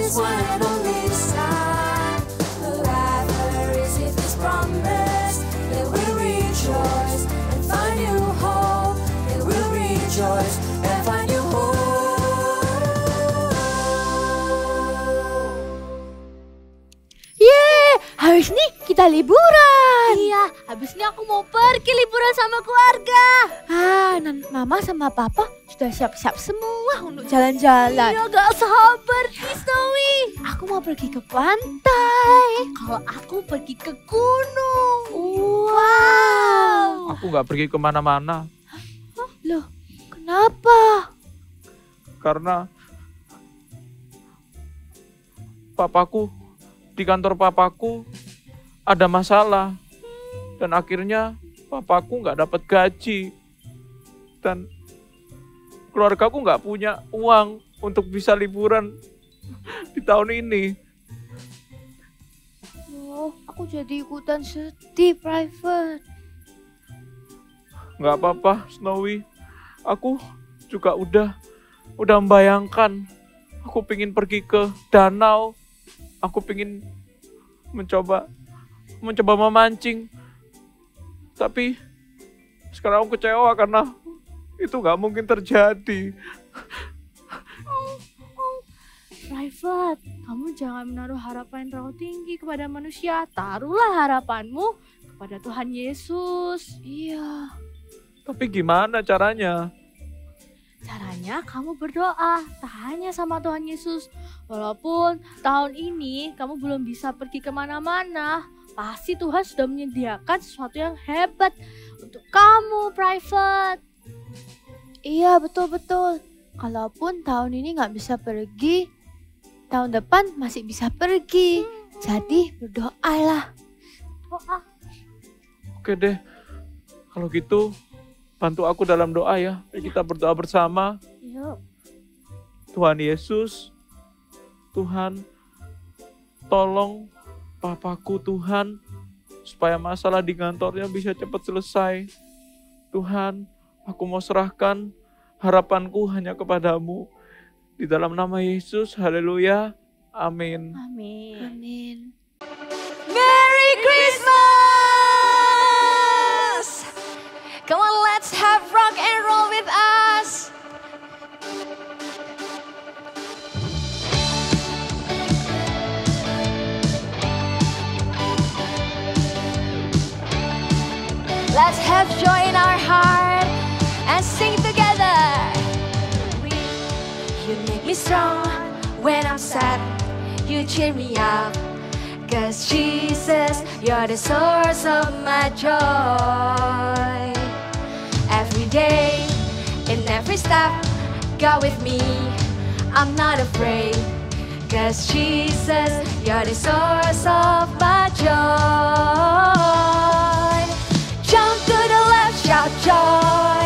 His one and only Son, whoever receives His promise, they will rejoice and find new hope. They will rejoice and find new hope. Habis nih kita liburan. Iya, habis ini aku mau pergi liburan sama keluarga. Mama sama papa sudah siap-siap semua untuk jalan-jalan. Iya, gak sabar nih Snowy. Aku mau pergi ke pantai. Kalau aku pergi ke gunung. Wow. Aku nggak pergi kemana-mana Loh, kenapa? karena di kantor papaku ada masalah dan akhirnya papaku nggak dapat gaji dan keluargaku nggak punya uang untuk bisa liburan di tahun ini. Oh, aku jadi ikutan sedih, Private. Nggak apa-apa, Snowy. Aku juga udah membayangkan. Aku pingin pergi ke danau. Aku pingin mencoba memancing. Tapi sekarang aku kecewa karena itu nggak mungkin terjadi. Private, kamu jangan menaruh harapan terlalu tinggi kepada manusia. Taruhlah harapanmu kepada Tuhan Yesus. Iya. Tapi gimana caranya? Caranya kamu berdoa, tak hanya sama Tuhan Yesus. Walaupun tahun ini kamu belum bisa pergi kemana-mana, pasti Tuhan sudah menyediakan sesuatu yang hebat untuk kamu, Private. Iya, betul-betul. Kalaupun tahun ini nggak bisa pergi, tahun depan masih bisa pergi. Jadi berdoalah. Doa. Oke deh, kalau gitu bantu aku dalam doa ya. Kita berdoa bersama. Yuk. Tuhan Yesus, Tuhan, tolong papaku Tuhan, supaya masalah di kantornya bisa cepat selesai. Tuhan, aku mau serahkan harapanku hanya kepadamu. Di dalam nama Yesus, haleluya, amin. Amin. Amin. Merry Christmas! Come on, let's have rock and roll with us. Let's have joy in our heart and sing together. You make me strong when I'm sad. You cheer me up. 'Cause Jesus, you're the source of my joy. Every day, in every step, go with me. I'm not afraid. 'Cause Jesus, you're the source of my joy. Jump to the left, shout joy.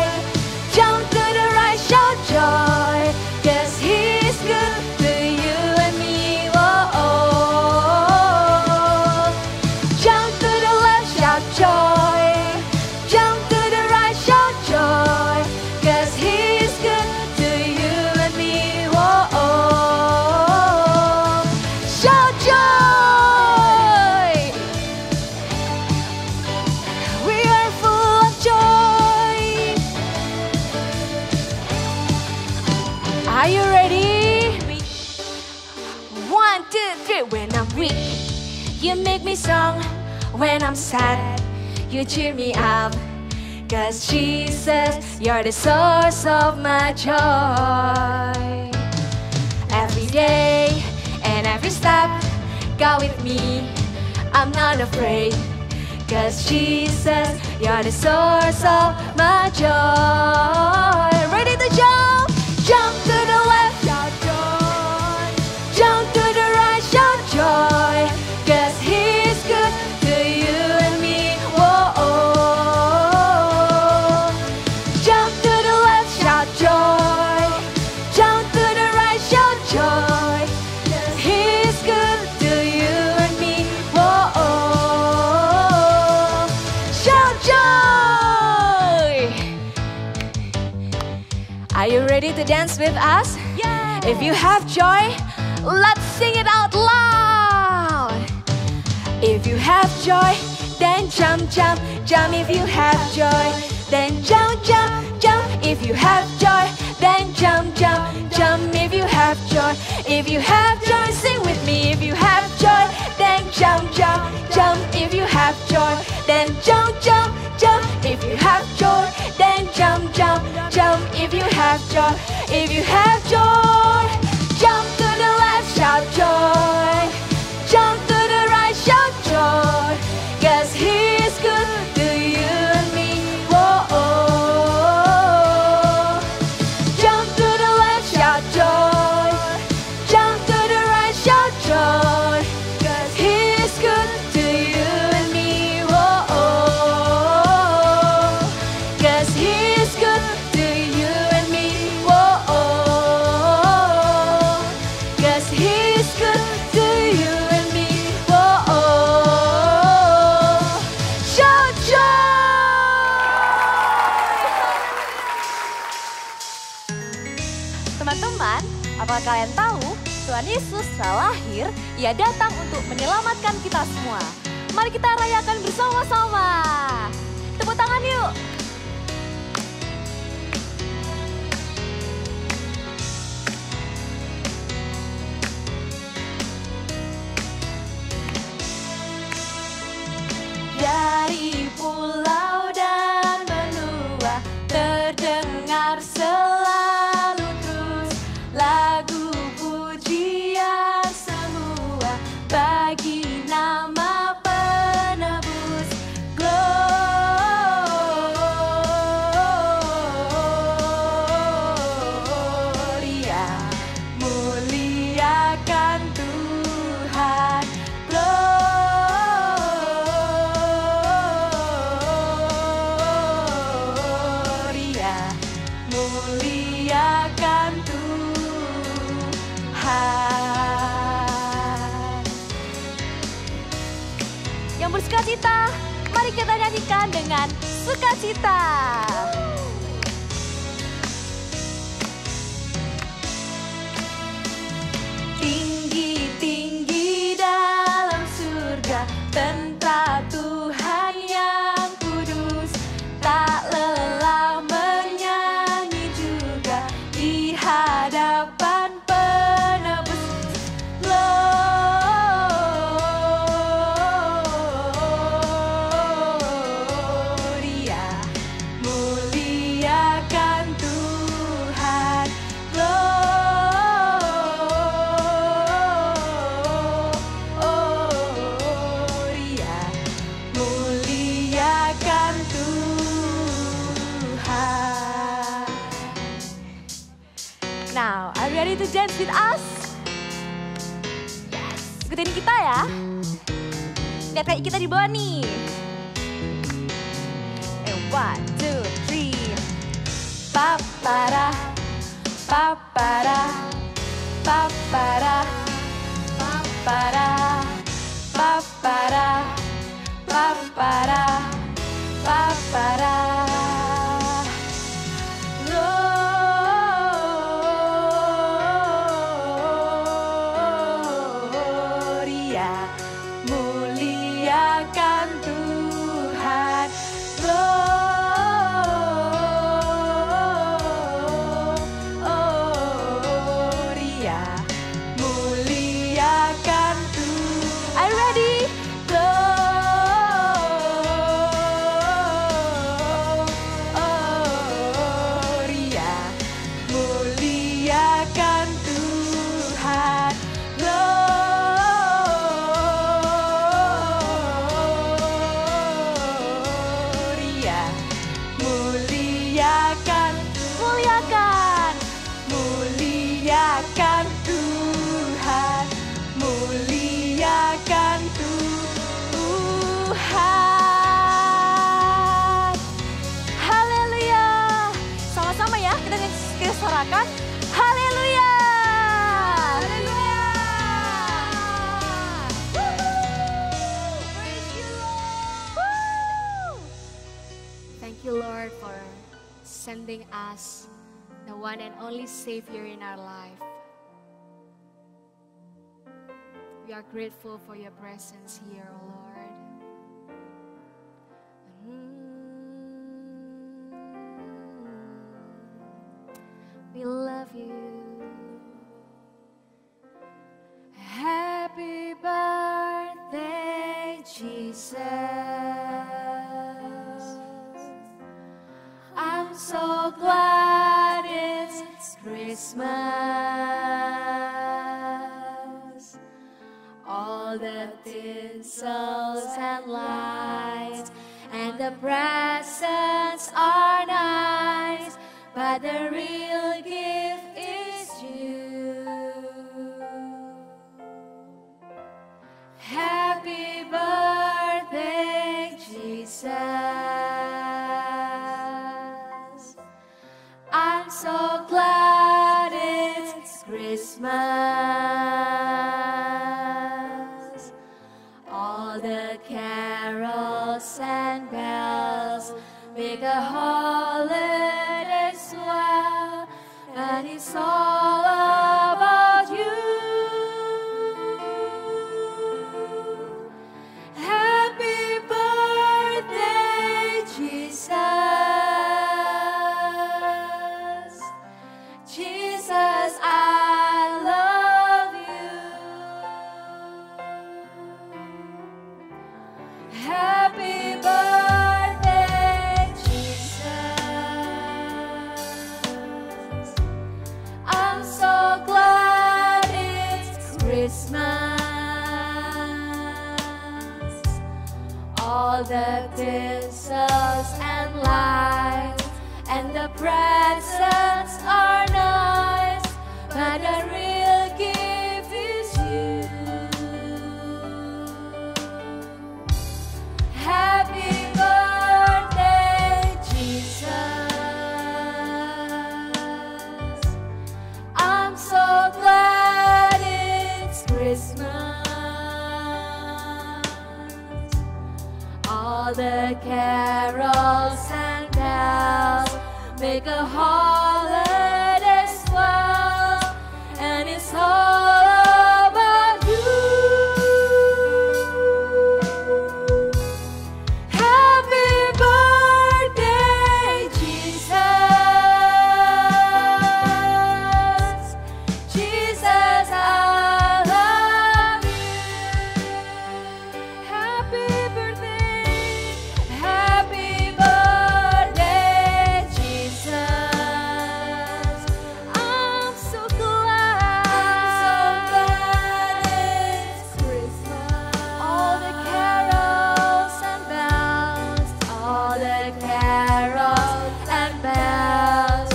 Jump to the right, shout joy. 'Cause He's good to you and me. Whoa, oh. Jump to the left, shout joy. Jump to the right, shout joy. 'Cause He's good to you and me. Whoa, oh. Shout joy. We are full of joy. Are you ready? 1, 2, 3. When I'm weak, you make me strong. When I'm sad, you cheer me up. 'Cause Jesus, you're the source of my joy. Every day and every step, go with me. I'm not afraid. 'Cause Jesus, you're the source of my joy. Ready to jump? Jump to the left, shout joy. Jump to the right, shout joy. 'Cause He's good to you and me. Whoa, oh. Jump to the left, shout joy. Jump to the right, shout joy. 'Cause He's good to you and me. Whoa, oh. Shout joy. Are you ready to dance with us? Yeah. If you have joy, Let's sing it out loud. If you have joy, then jump, jump, jump. If you have joy, then jump, jump, jump. If you have joy, then jump, jump, jump. If you have joy, if you have joy, sing with me. If you have joy, then jump, jump, jump. If you have joy, then jump, jump, jump. If you have joy, then jump, jump, jump. If you have joy, if you have joy, jump to the left, shout joy. Jump to the right, shout joy. 'Cause He is good to you and me. Whoa, oh. Jump to the left, shout joy. Jump to the right, shout joy. 'Cause He is good to you and me. Whoa, oh. 'Cause He is good to you and me. Whoa, oh. 'Cause He is good to you and me. Whoa, oh. Shout Teman-teman, apakah kalian tahu Tuhan Yesus setelah lahir, Ia datang untuk menyelamatkan kita semua. Mari kita rayakan bersama-sama. Tepuk tangan yuk. Dari pulau dan benua terdengar selalu terus lagu pujian semua bagi nama penebus. Gloria, muliakan Tuhan. Gloria, muliakan Tuhan. Yang bersukacita, mari kita nyanyikan dengan sukacita. Tinggi-tinggi dalam surga, tentara Tuhan yang kudus, tak lelah menyanyi juga di hadapan penebus. Gloria, muliakan Tuhan. Gloria, muliakan Tuhan. Now, are you ready to dance with us? Yes. Ikutin kita ya. Lihat kayak kita di bawah nih. One, two, three. Papara, papara, papara, papara, papara, papara, papara. Gloria, muliakan Tuhan. Gloria, muliakan Tuhan. Are you ready? Gloria, muliakan Tuhan. Gloria, muliakan, muliakan, muliakan Tuhan, muliakan Tuhan. Haleluya. Sama-sama ya, kita suarakan. Haleluya. Haleluya. Praise you, Lord. Thank you, Lord, for sending us the one and only Savior in our life. We are grateful for your presence here, O Lord. We love you. Happy birthday, Jesus. I'm so glad it's Christmas. All the tinsels and lights and the presents are nice, but the real gift is you. Happy birthday, Jesus. I'm so glad it's Christmas. All the carols and bells make a holiday swell, and it's all about you. Happy birthday, Jesus. Jesus, I love you. Happy birthday, Jesus. I'm so glad it's Christmas. All the tinsels and lights and the presents are nice, but the real gift is you. Happy birthday, Jesus. I'm so glad it's Christmas. All the carols and bells make a holiday swell, and it's all about you. Happy birthday, Jesus. Jesus, I love you. Happy birthday, happy birthday, Jesus. I'm so glad it's Christmas. All the carols and bells, all the carols and bells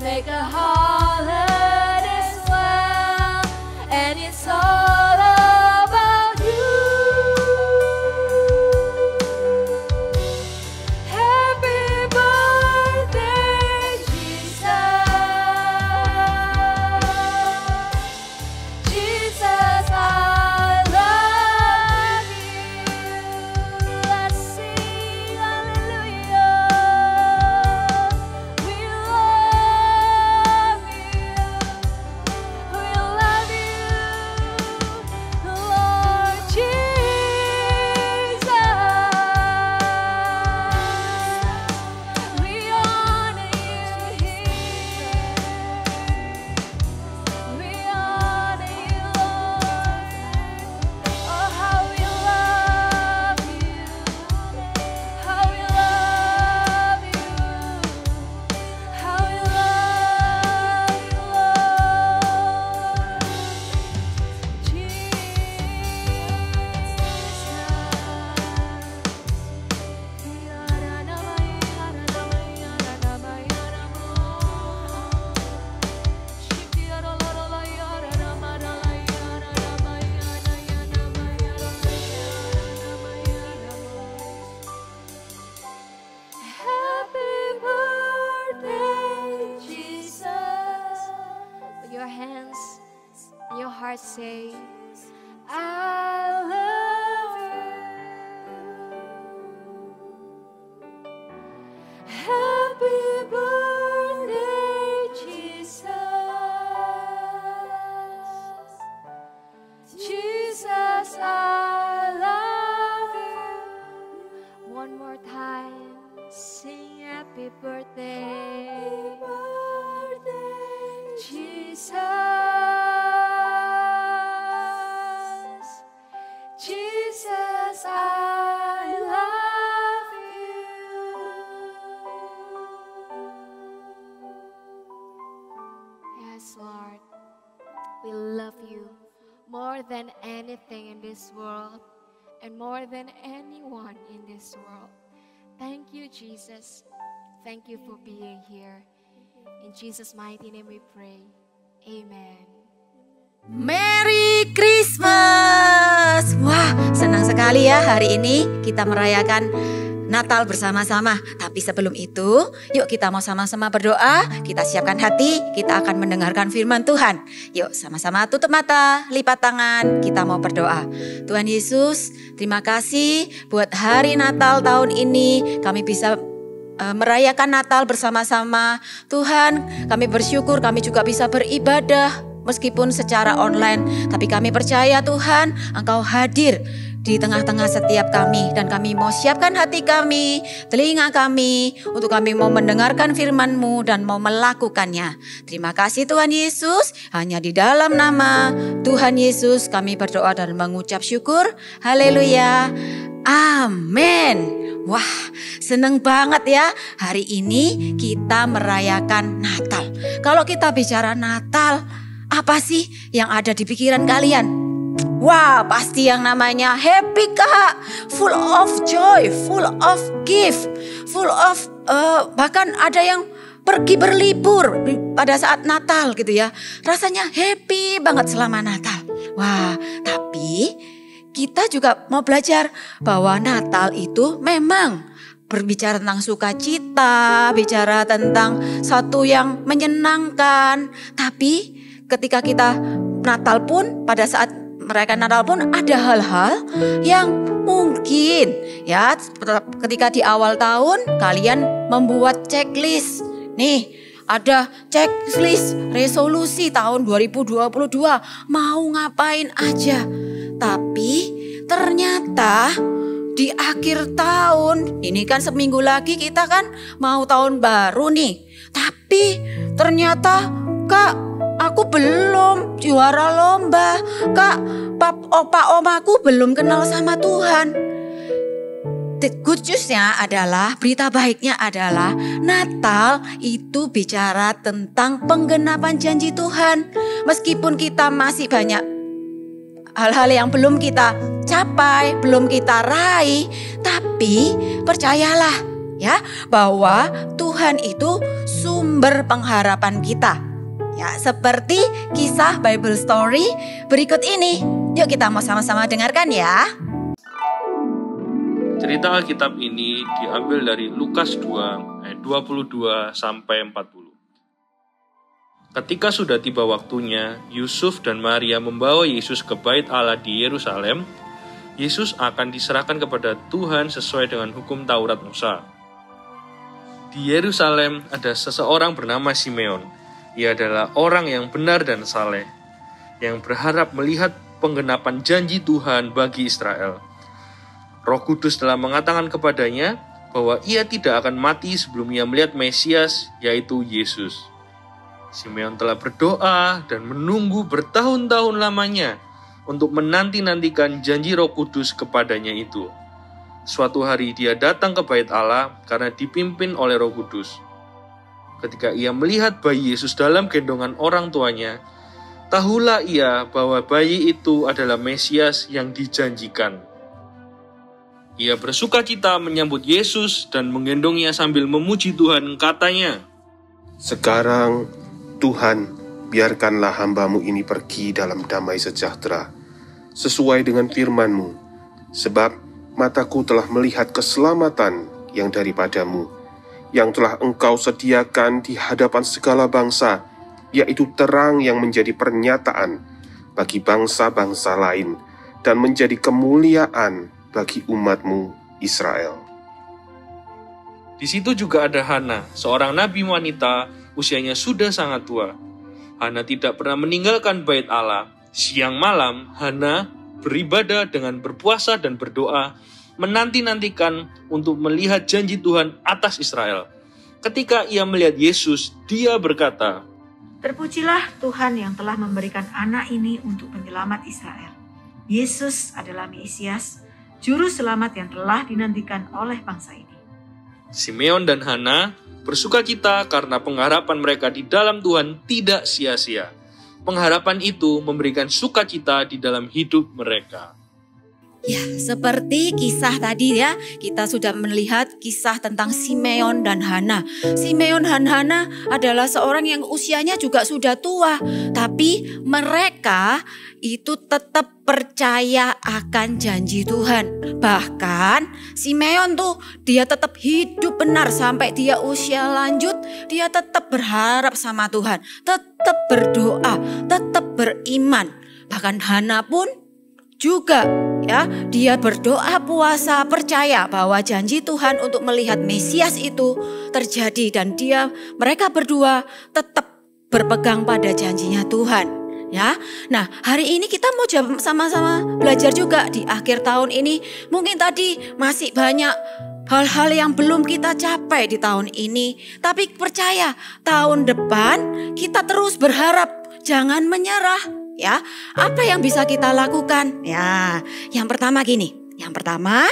make a holiday swell, and it's all about you. Happy birthday, Jesus. Jesus, I love you. Let's sing hallelujah. We love you. We love you, Lord Jesus. We honor you here. We honor you, Lord. Oh, how we love you. How we love you. How we love you, Lord. Happy birthday, Jesus. With your hands and your heart say, I love you. Happy birthday, Jesus. Jesus. more than anything in this world and more than anyone in this world. Thank you, Jesus. Thank you for being here. In Jesus' mighty name we pray. Amen. Merry Christmas. Wah, senang sekali ya hari ini kita merayakan Natal bersama-sama. Tapi sebelum itu, yuk kita mau sama-sama berdoa. Kita siapkan hati, kita akan mendengarkan firman Tuhan. Yuk sama-sama tutup mata, lipat tangan, kita mau berdoa. Tuhan Yesus, terima kasih buat hari Natal tahun ini. Kami bisa merayakan Natal bersama-sama. Tuhan, kami bersyukur kami juga bisa beribadah meskipun secara online. Tapi kami percaya Tuhan, Engkau hadir di tengah-tengah setiap kami. Dan kami mau siapkan hati kami, telinga kami, untuk kami mau mendengarkan firman-Mu dan mau melakukannya. Terima kasih Tuhan Yesus. Hanya di dalam nama Tuhan Yesus kami berdoa dan mengucap syukur. Haleluya. Amin. Wah, seneng banget ya. Hari ini kita merayakan Natal. Kalau kita bicara Natal, apa sih yang ada di pikiran kalian? Wah, pasti yang namanya happy Kak. Full of joy, full of gift, full of bahkan ada yang pergi berlibur pada saat Natal gitu ya. Rasanya happy banget selama Natal. Wah, tapi kita juga mau belajar bahwa Natal itu memang berbicara tentang sukacita, bicara tentang satu yang menyenangkan. Tapi ketika kita Natal pun, pada saat merayakan Natal pun ada hal-hal yang mungkin ya, ketika di awal tahun kalian membuat checklist. Nih, ada checklist resolusi tahun 2022 mau ngapain aja. Tapi ternyata di akhir tahun, ini kan seminggu lagi kita kan mau tahun baru nih. Tapi ternyata Kak, aku belum juara lomba. Kak, opa omaku belum kenal sama Tuhan. The good news-nya adalah, berita baiknya adalah Natal itu bicara tentang penggenapan janji Tuhan. Meskipun kita masih banyak hal-hal yang belum kita capai, belum kita raih, tapi percayalah ya bahwa Tuhan itu sumber pengharapan kita. Ya, seperti kisah Bible story berikut ini. Yuk kita mau sama-sama dengarkan ya. Cerita Alkitab ini diambil dari Lukas 2 ayat 22 sampai 40. Ketika sudah tiba waktunya, Yusuf dan Maria membawa Yesus ke Bait Allah di Yerusalem. Yesus akan diserahkan kepada Tuhan sesuai dengan hukum Taurat Musa. Di Yerusalem ada seseorang bernama Simeon. Ia adalah orang yang benar dan saleh, yang berharap melihat penggenapan janji Tuhan bagi Israel. Roh Kudus telah mengatakan kepadanya bahwa ia tidak akan mati sebelum ia melihat Mesias, yaitu Yesus. Simeon telah berdoa dan menunggu bertahun-tahun lamanya untuk menanti-nantikan janji Roh Kudus kepadanya itu. Suatu hari dia datang ke Bait Allah karena dipimpin oleh Roh Kudus. Ketika ia melihat bayi Yesus dalam gendongan orang tuanya, tahulah ia bahwa bayi itu adalah Mesias yang dijanjikan. Ia bersukacita menyambut Yesus dan menggendongnya sambil memuji Tuhan, katanya, "Sekarang Tuhan, biarkanlah hamba-Mu ini pergi dalam damai sejahtera, sesuai dengan firman-Mu, sebab mataku telah melihat keselamatan yang daripada-Mu, yang telah Engkau sediakan di hadapan segala bangsa, yaitu terang yang menjadi pernyataan bagi bangsa-bangsa lain, dan menjadi kemuliaan bagi umat-Mu Israel." Di situ juga ada Hana, seorang nabi wanita, usianya sudah sangat tua. Hana tidak pernah meninggalkan Bait Allah. Siang malam, Hana beribadah dengan berpuasa dan berdoa, menanti-nantikan untuk melihat janji Tuhan atas Israel. Ketika ia melihat Yesus, dia berkata, "Terpujilah Tuhan yang telah memberikan anak ini untuk penyelamat Israel. Yesus adalah Mesias, juru selamat yang telah dinantikan oleh bangsa ini." Simeon dan Hana bersukacita karena pengharapan mereka di dalam Tuhan tidak sia-sia. pengharapan itu memberikan sukacita di dalam hidup mereka. Ya, seperti kisah tadi ya, kita sudah melihat kisah tentang Simeon dan Hana. Simeon dan Hana adalah seorang yang usianya juga sudah tua, tapi mereka itu tetap percaya akan janji Tuhan. Bahkan Simeon tuh dia tetap hidup benar sampai dia usia lanjut, dia tetap berharap sama Tuhan, tetap berdoa, tetap beriman. Bahkan Hana pun juga ya, dia berdoa, puasa, percaya bahwa janji Tuhan untuk melihat Mesias itu terjadi dan mereka berdua tetap berpegang pada janjinya Tuhan ya. Nah, hari ini kita mau sama-sama belajar juga di akhir tahun ini. Mungkin tadi masih banyak hal-hal yang belum kita capai di tahun ini, tapi percaya tahun depan kita terus berharap, jangan menyerah. Ya, apa yang bisa kita lakukan? Ya, yang pertama gini. Yang pertama,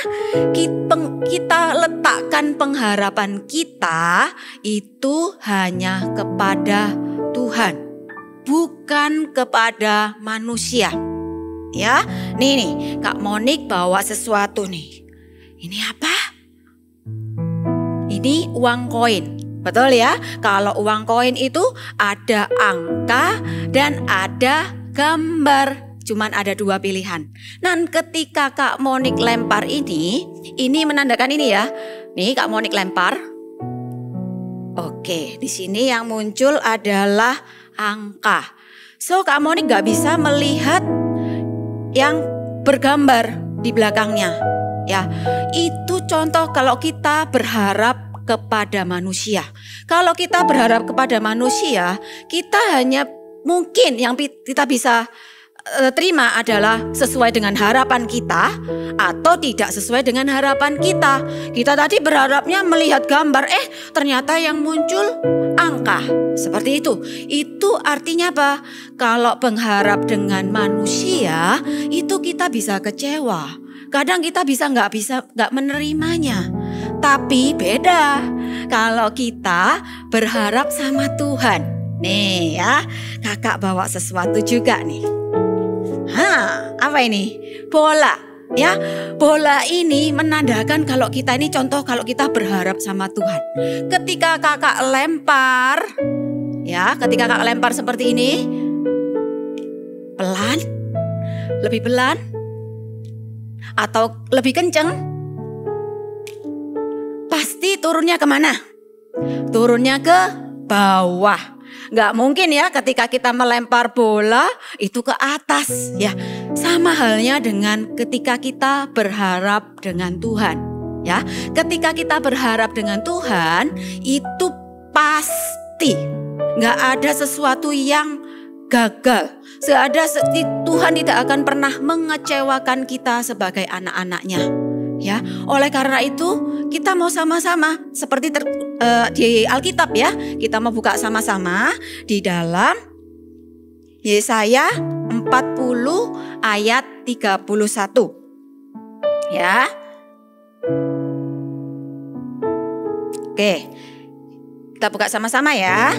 kita letakkan pengharapan kita itu hanya kepada Tuhan, bukan kepada manusia. Ya, nih Kak Monik bawa sesuatu nih. Ini apa? Ini uang koin. Betul ya? Kalau uang koin itu ada angka dan ada gambar, cuman ada 2 pilihan. Dan ketika Kak Monik lempar ini menandakan ini ya. Nih Kak Monik lempar. Oke, di sini yang muncul adalah angka. So Kak Monik gak bisa melihat yang bergambar di belakangnya. Ya, itu contoh kalau kita berharap kepada manusia. Kalau kita berharap kepada manusia, kita hanya mungkin yang kita bisa terima adalah sesuai dengan harapan kita atau tidak sesuai dengan harapan kita. Kita tadi berharapnya melihat gambar, ternyata yang muncul angka. Seperti itu. Itu artinya apa? Kalau mengharap dengan manusia, itu kita bisa kecewa. Kadang kita nggak menerimanya. Tapi beda kalau kita berharap sama Tuhan. Nih ya, kakak bawa sesuatu juga nih. Apa ini? Bola. Ya, bola ini menandakan kalau kita ini contoh kalau kita berharap sama Tuhan. Ketika kakak lempar, ya, ketika kakak lempar seperti ini, pelan, lebih pelan, atau lebih kenceng, pasti turunnya kemana? Turunnya ke bawah. Gak mungkin ya ketika kita melempar bola itu ke atas ya. Sama halnya dengan ketika kita berharap dengan Tuhan ya. Ketika kita berharap dengan Tuhan itu pasti gak ada sesuatu yang gagal. Tuhan tidak akan pernah mengecewakan kita sebagai anak-anaknya ya. Oleh karena itu kita mau sama-sama seperti di Alkitab ya. Kita mau buka sama-sama di dalam Yesaya 40 ayat 31 ya. Oke, kita buka sama-sama ya.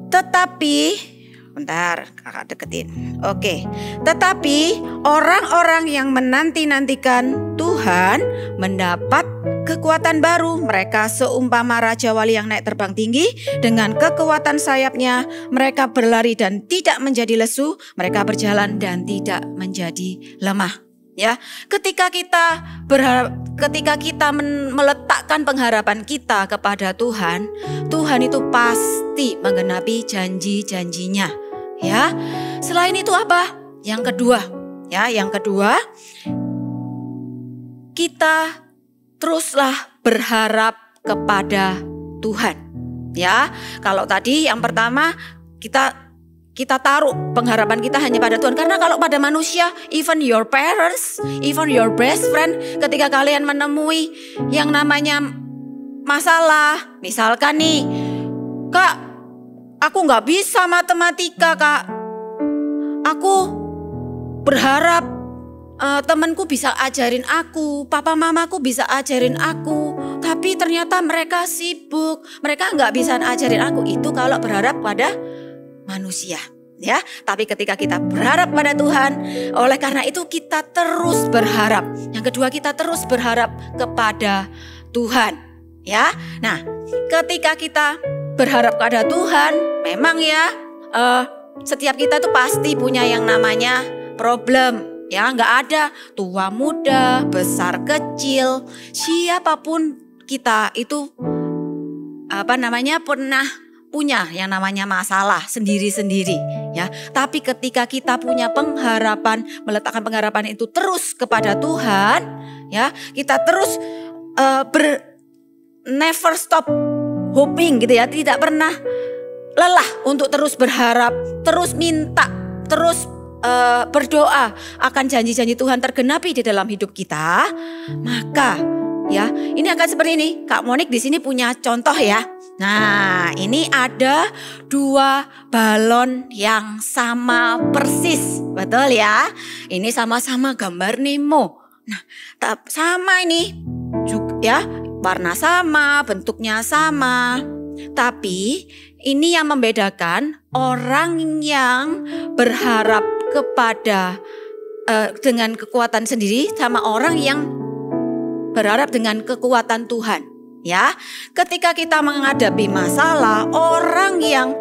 Tetapi bentar, kakak deketin. Oke. Tetapi orang-orang yang menanti-nantikan Tuhan mendapat kekuatan baru. Mereka seumpama Raja Wali yang naik terbang tinggi. Dengan kekuatan sayapnya mereka berlari dan tidak menjadi lesu. Mereka berjalan dan tidak menjadi lemah. Ya, ketika kita meletakkan pengharapan kita kepada Tuhan, Tuhan itu pasti menggenapi janji-janjinya. Ya, selain itu apa? Yang kedua, kita teruslah berharap kepada Tuhan. Ya, kalau tadi yang pertama kita taruh pengharapan kita hanya pada Tuhan. Karena kalau pada manusia, even your parents, even your best friend, ketika kalian menemui yang namanya masalah, misalkan nih, Kak, aku gak bisa matematika, Kak. Aku berharap temanku bisa ajarin aku, papa mamaku bisa ajarin aku. Tapi ternyata mereka sibuk, mereka gak bisa ajarin aku. Itu kalau berharap pada manusia Ya, tapi ketika kita berharap pada Tuhan, oleh karena itu kita terus berharap. Yang kedua, kita terus berharap kepada Tuhan. Ya, nah, ketika kita berharap pada Tuhan, memang ya, setiap kita tuh pasti punya yang namanya problem. Ya, nggak ada tua muda, besar kecil, siapapun kita itu pernah punya yang namanya masalah sendiri-sendiri ya. Tapi ketika kita punya pengharapan, meletakkan pengharapan itu terus kepada Tuhan ya, kita terus never stop hoping gitu ya, tidak pernah lelah untuk terus berharap, terus minta, terus berdoa akan janji-janji Tuhan tergenapi di dalam hidup kita, maka ya ini akan seperti ini. Kak Monik di sini punya contoh ya. Nah, ini ada 2 balon yang sama persis, betul ya? Ini sama-sama gambar Nemo. Nah, sama ini juga ya, warna sama, bentuknya sama. Tapi ini yang membedakan orang yang berharap kepada dengan kekuatan sendiri sama orang yang berharap dengan kekuatan Tuhan. Ya, ketika kita menghadapi masalah, orang yang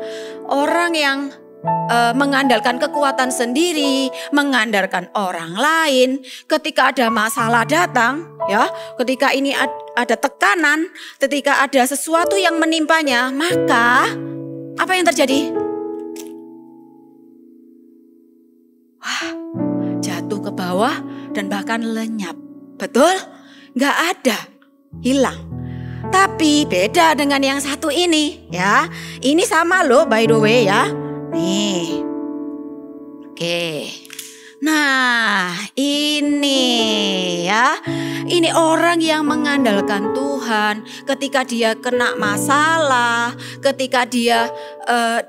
mengandalkan kekuatan sendiri, mengandalkan orang lain, ketika ada masalah datang, ya, ketika ini ada tekanan, ketika ada sesuatu yang menimpanya, maka apa yang terjadi? Wah, jatuh ke bawah dan bahkan lenyap. Betul? Nggak ada, hilang. Tapi beda dengan yang satu ini ya. Ini sama loh by the way ya. Nih. Oke. Nah, ini ya. Ini orang yang mengandalkan Tuhan. Ketika dia kena masalah, ketika dia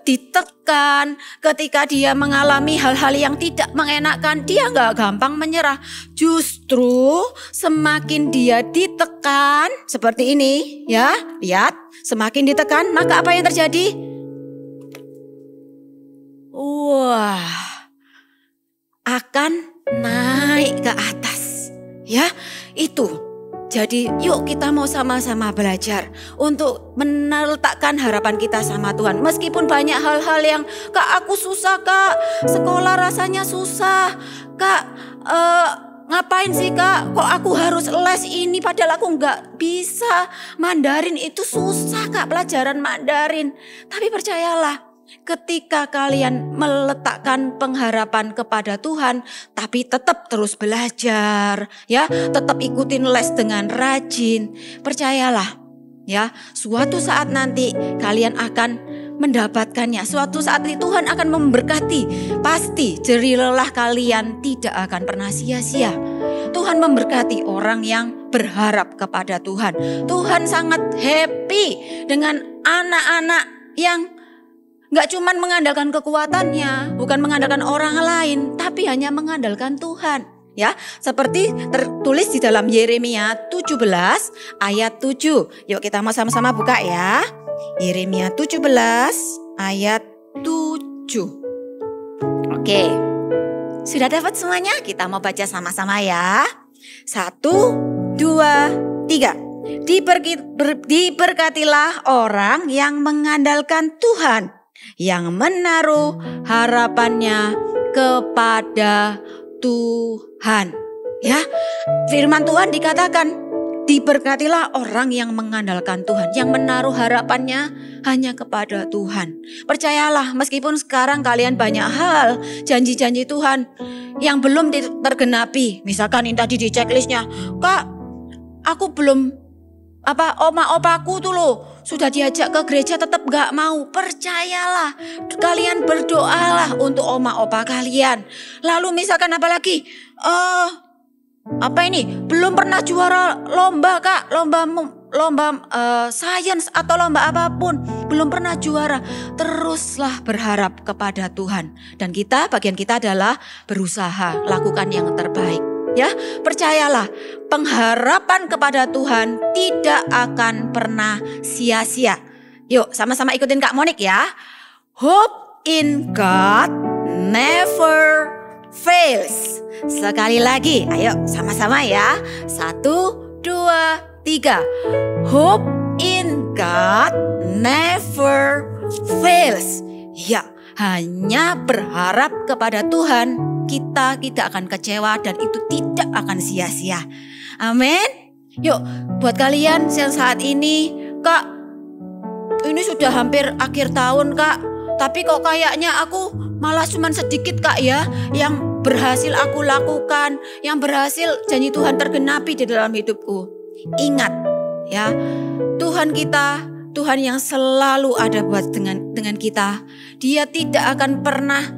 ditekan, ketika dia mengalami hal-hal yang tidak mengenakan, dia nggak gampang menyerah. Justru semakin dia ditekan seperti ini ya, lihat, semakin ditekan maka apa yang terjadi? Wah, akan naik ke atas ya. Itu jadi yuk kita mau sama-sama belajar untuk meletakkan harapan kita sama Tuhan. Meskipun banyak hal-hal yang, Kak aku susah Kak, sekolah rasanya susah Kak, ngapain sih Kak, kok aku harus les ini padahal aku nggak bisa. Mandarin itu susah Kak, pelajaran Mandarin. Tapi percayalah, ketika kalian meletakkan pengharapan kepada Tuhan, tapi tetap terus belajar, ya, tetap ikutin les dengan rajin, percayalah, ya, suatu saat nanti kalian akan mendapatkannya. Suatu saat nanti Tuhan akan memberkati. Pasti jerih lelah kalian tidak akan pernah sia-sia. Tuhan memberkati orang yang berharap kepada Tuhan. Tuhan sangat happy dengan anak-anak yang gak cuman mengandalkan kekuatannya, bukan mengandalkan orang lain, tapi hanya mengandalkan Tuhan. Ya, seperti tertulis di dalam Yeremia 17 ayat 7. Yuk kita mau sama-sama buka ya. Yeremia 17 ayat 7. Oke. Sudah dapat semuanya? Kita mau baca sama-sama ya. 1, 2, 3. Diberkatilah orang yang mengandalkan Tuhan, yang menaruh harapannya kepada Tuhan. Ya, firman Tuhan dikatakan, diberkatilah orang yang mengandalkan Tuhan, yang menaruh harapannya hanya kepada Tuhan. Percayalah, meskipun sekarang kalian banyak hal, janji-janji Tuhan yang belum tergenapi. Misalkan ini tadi di checklistnya, Kak, aku belum, oma opaku tuh loh, sudah diajak ke gereja tetap gak mau. Percayalah, kalian berdoalah untuk oma opa kalian. Lalu misalkan apalagi, belum pernah juara lomba Kak, lomba sains atau lomba apapun, belum pernah juara. Teruslah berharap kepada Tuhan. Dan bagian kita adalah berusaha, lakukan yang terbaik. Ya, percayalah, pengharapan kepada Tuhan tidak akan pernah sia-sia. Yuk sama-sama ikutin Kak Monik ya. Hope in God never fails. Sekali lagi, ayo sama-sama ya. 1, 2, 3. Hope in God never fails. Ya, hanya berharap kepada Tuhan, kita tidak akan kecewa dan itu tidak akan sia-sia. Amin. Yuk, buat kalian yang saat ini, Kak, ini sudah hampir akhir tahun, Kak. Tapi kok kayaknya aku malah cuman sedikit, Kak, ya, yang berhasil aku lakukan, yang berhasil janji Tuhan tergenapi di dalam hidupku. Ingat ya, Tuhan kita, Tuhan yang selalu ada buat dengan kita. Dia tidak akan pernah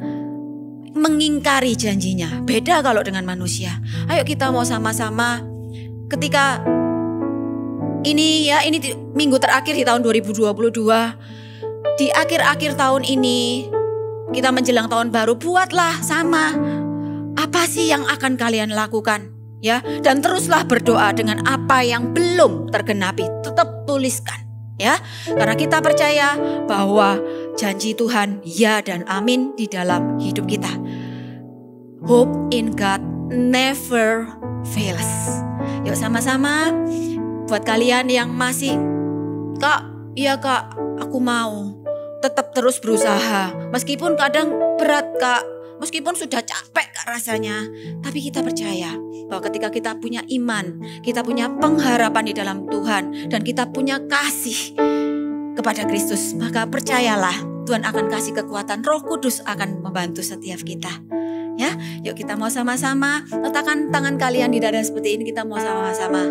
mengingkari janjinya. Beda kalau dengan manusia. Ayo kita mau sama-sama ketika ini ya, ini minggu terakhir di tahun 2022. Di akhir-akhir tahun ini, kita menjelang tahun baru, buatlah sama. Apa sih yang akan kalian lakukan? Ya, dan teruslah berdoa dengan apa yang belum tergenapi. Tetap tuliskan ya. Karena kita percaya bahwa janji Tuhan ya dan amin di dalam hidup kita. Hope in God never fails. Yuk sama-sama buat kalian yang masih, Kak, iya Kak, aku mau tetap terus berusaha. Meskipun kadang berat, Kak. Meskipun sudah capek Kak rasanya, tapi kita percaya bahwa ketika kita punya iman, kita punya pengharapan di dalam Tuhan, dan kita punya kasih kepada Kristus, maka percayalah Tuhan akan kasih kekuatan, Roh Kudus akan membantu setiap kita. Ya, yuk kita mau sama-sama letakkan tangan kalian di dada seperti ini, kita mau sama-sama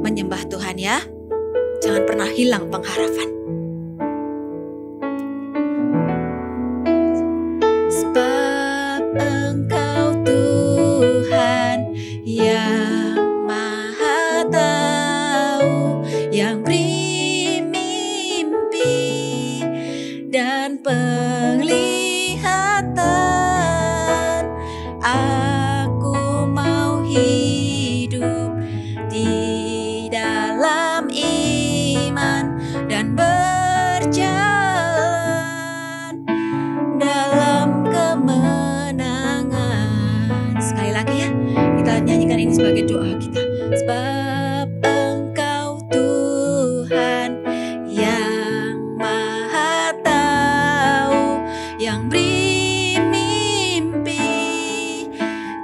menyembah Tuhan ya. Jangan pernah hilang pengharapan. Yang Maha Tahu, yang beri mimpi dan penglihatan, aku mau hidup di dalam iman dan berjalan dalam kemenangan. Sekali lagi ya, kita nyanyikan ini sebagai doa kita. Sebab Engkau Tuhan yang Maha Tahu, yang beri mimpi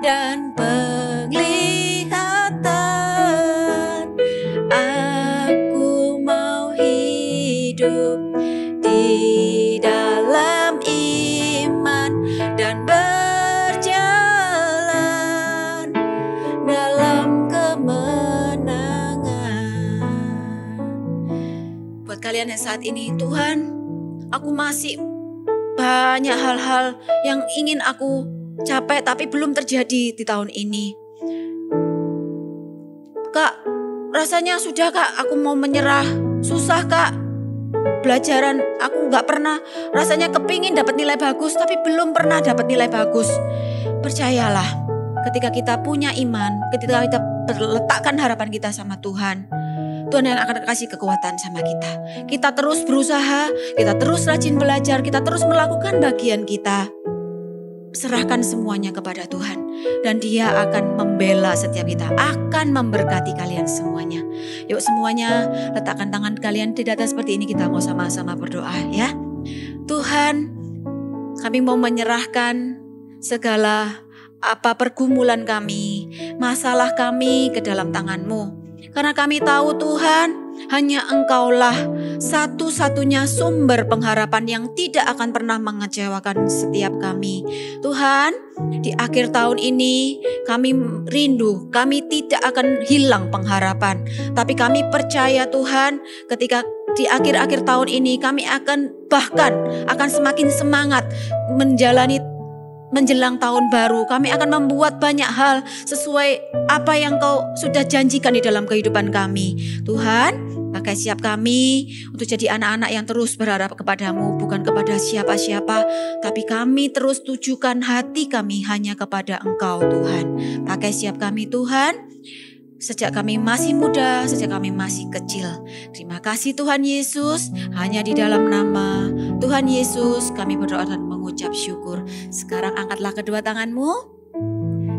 dan penglihatan, aku mau hidup di dalam iman dan berjalan dalam kemenangan. Buat kalian yang saat ini, Tuhan, aku masih banyak hal-hal yang ingin aku capai tapi belum terjadi di tahun ini. Kak, rasanya sudah Kak, aku mau menyerah. Susah Kak, pelajaran aku gak pernah, rasanya kepingin dapat nilai bagus tapi belum pernah dapat nilai bagus. Percayalah, ketika kita punya iman, ketika kita letakkan harapan kita sama Tuhan, Tuhan yang akan kasih kekuatan sama kita. Kita terus berusaha, kita terus rajin belajar, kita terus melakukan bagian kita. Serahkan semuanya kepada Tuhan, dan Dia akan membela setiap kita, akan memberkati kalian semuanya. Yuk semuanya letakkan tangan kalian di dada seperti ini, kita mau sama-sama berdoa ya. Tuhan, kami mau menyerahkan segala apa pergumulan kami, masalah kami ke dalam tangan-Mu. Karena kami tahu Tuhan, hanya Engkaulah satu-satunya sumber pengharapan yang tidak akan pernah mengecewakan setiap kami. Tuhan, di akhir tahun ini kami rindu, kami tidak akan hilang pengharapan. Tapi kami percaya Tuhan, ketika di akhir-akhir tahun ini kami akan semakin semangat menjelang tahun baru. Kami akan membuat banyak hal sesuai apa yang Kau sudah janjikan di dalam kehidupan kami. Tuhan, pakai siap kami untuk jadi anak-anak yang terus berharap kepada-Mu, bukan kepada siapa-siapa, tapi kami terus tujukan hati kami hanya kepada Engkau Tuhan. Pakai siap kami Tuhan, sejak kami masih muda, sejak kami masih kecil. Terima kasih Tuhan Yesus, hanya di dalam nama Tuhan Yesus, kami berdoa dan mengucap syukur. Sekarang angkatlah kedua tanganmu.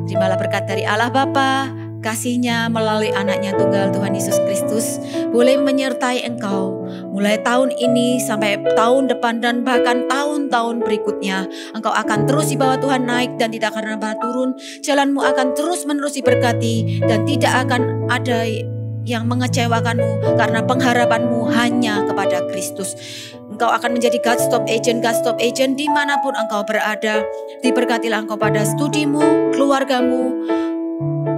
Terimalah berkat dari Allah Bapa, kasih-Nya melalui anaknya tunggal Tuhan Yesus Kristus boleh menyertai engkau mulai tahun ini sampai tahun depan dan bahkan tahun-tahun berikutnya. Engkau akan terus dibawa Tuhan naik dan tidak akan pernah turun. Jalanmu akan terus-menerus diberkati dan tidak akan ada yang mengecewakanmu karena pengharapanmu hanya kepada Kristus. Engkau akan menjadi God Stop Agent dimanapun engkau berada. Diberkatilah engkau pada studimu, keluargamu,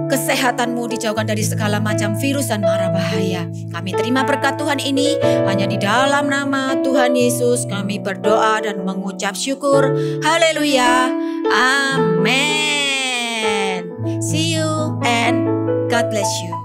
kesehatanmu, dijauhkan dari segala macam virus dan mara bahaya. Kami terima berkat Tuhan ini hanya di dalam nama Tuhan Yesus. Kami berdoa dan mengucap syukur. Haleluya. Amen. See you and God bless you.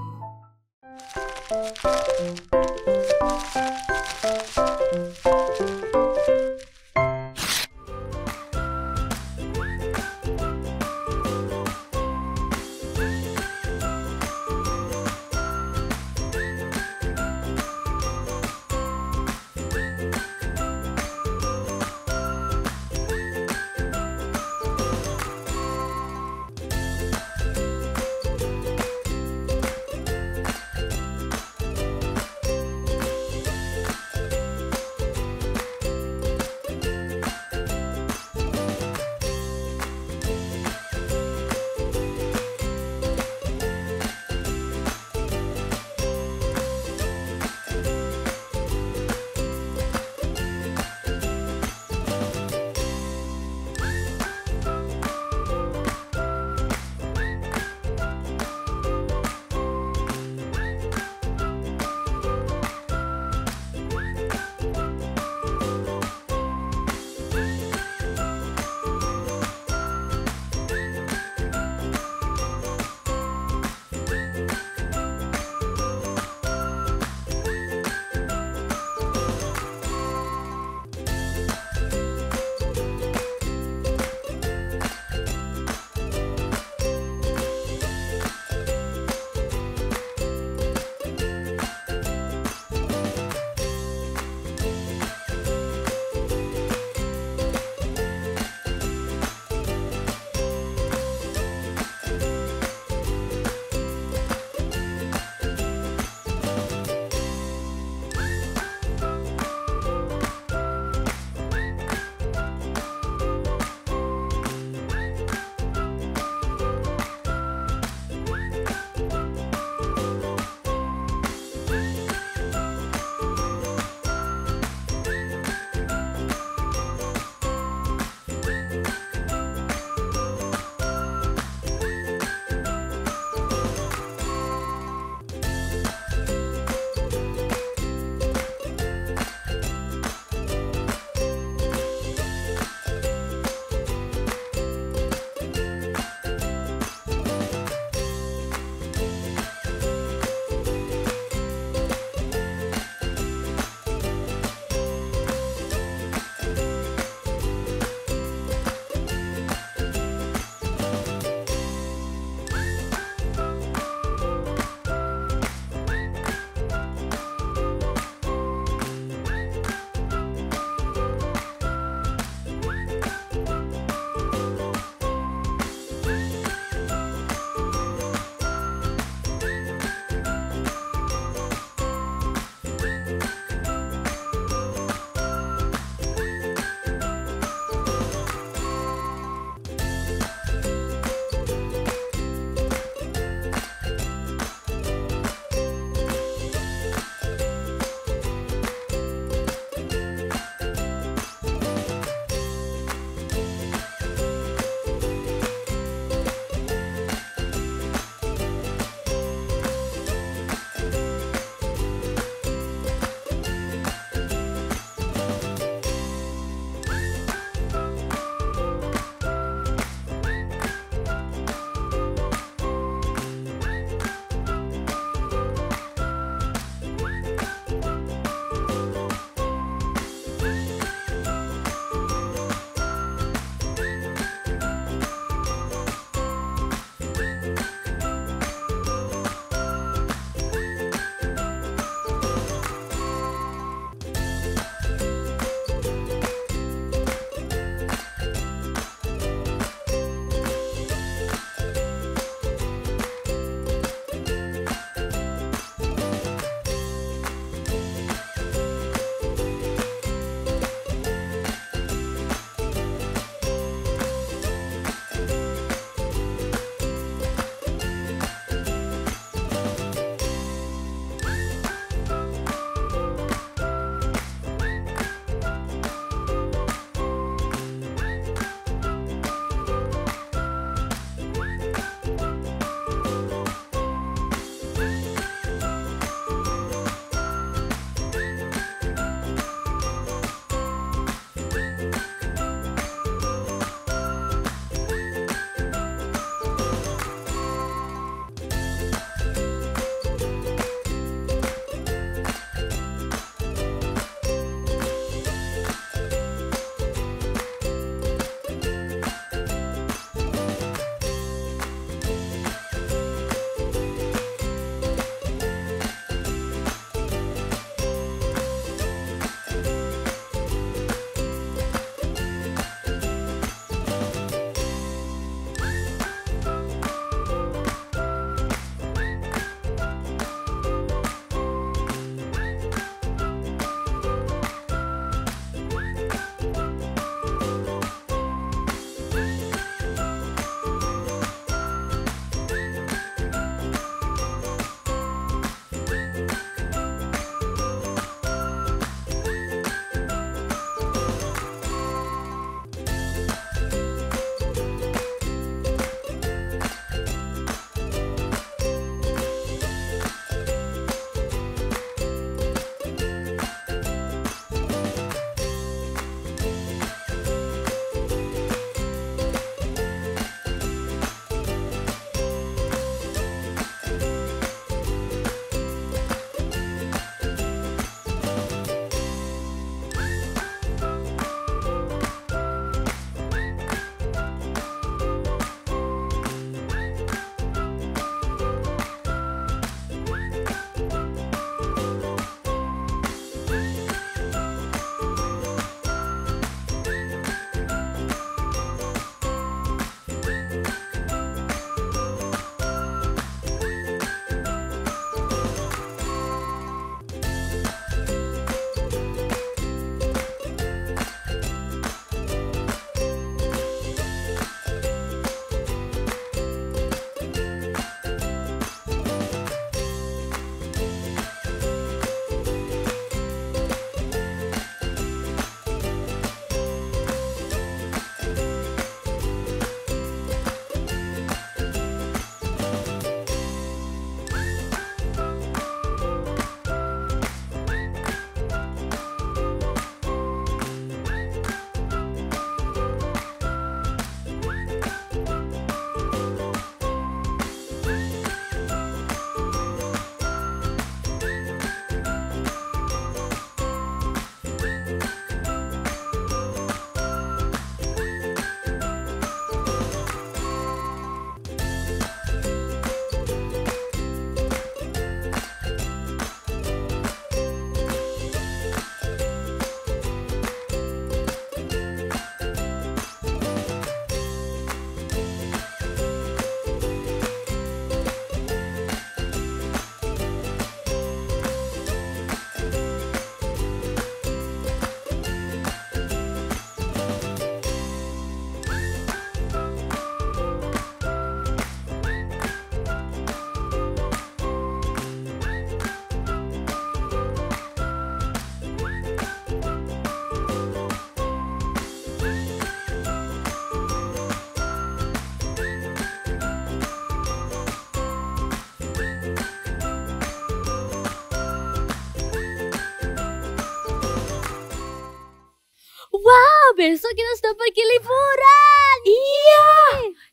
besok kita sudah pergi liburan. Iya,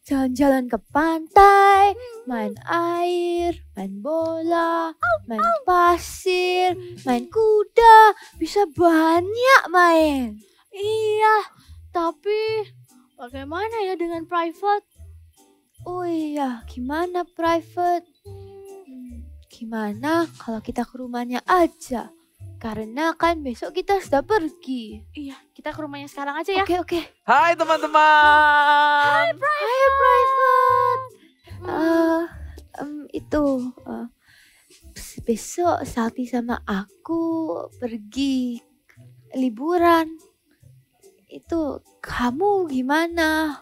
jalan-jalan ke pantai, main air, main bola, main pasir, main kuda, bisa banyak main. Iya, tapi bagaimana ya dengan private? Oh iya, gimana private? Gimana kalau kita ke rumahnya aja? Karena kan besok kita sudah pergi. Iya, kita ke rumahnya sekarang aja ya. Oke. Hai teman-teman. Hai private. Besok Salty sama aku pergi liburan. Itu kamu gimana?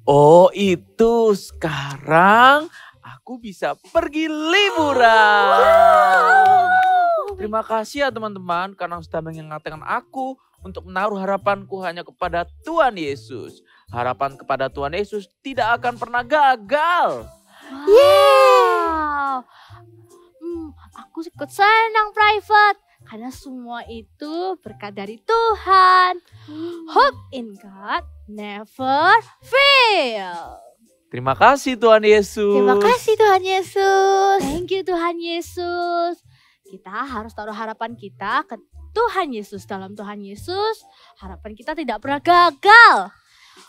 Oh itu sekarang aku bisa pergi liburan. Terima kasih ya teman-teman karena sudah mengingatkan aku untuk menaruh harapanku hanya kepada Tuhan Yesus. Harapan kepada Tuhan Yesus tidak akan pernah gagal. Wow. Aku ikut senang private karena semua itu berkat dari Tuhan. Hope in God never fail. Terima kasih Tuhan Yesus. Terima kasih Tuhan Yesus. Thank you Tuhan Yesus. Kita harus taruh harapan kita ke Tuhan Yesus. Dalam Tuhan Yesus, harapan kita tidak pernah gagal.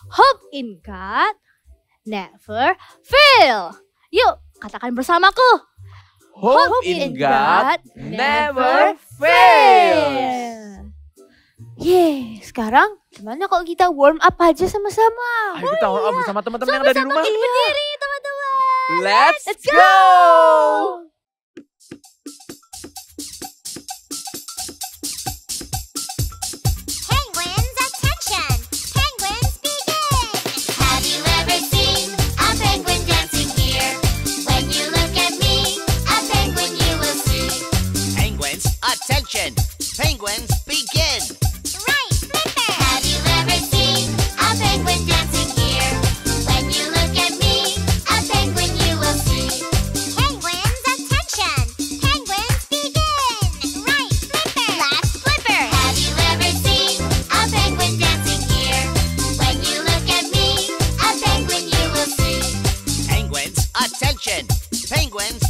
Hope in God never fail. Yuk, katakan bersamaku. Hope in God never fail. Sekarang gimana kalau kita warm up aja sama-sama? Ayo kita warm up bersama teman-teman yang ada di rumah. Berdiri teman-teman. Let's go. Penguins, attention! Penguins, begin! Have you ever seen a penguin dancing here? When you look at me, a penguin you will see. Penguins, attention! Penguins, begin! Right, Flipper! Have you ever seen a penguin dancing here? When you look at me, a penguin you will see. Penguins, attention! Penguins, begin! Right, Flipper! Last Flipper! Have you ever seen a penguin dancing here? When you look at me, a penguin you will see. Penguins, attention! Penguins,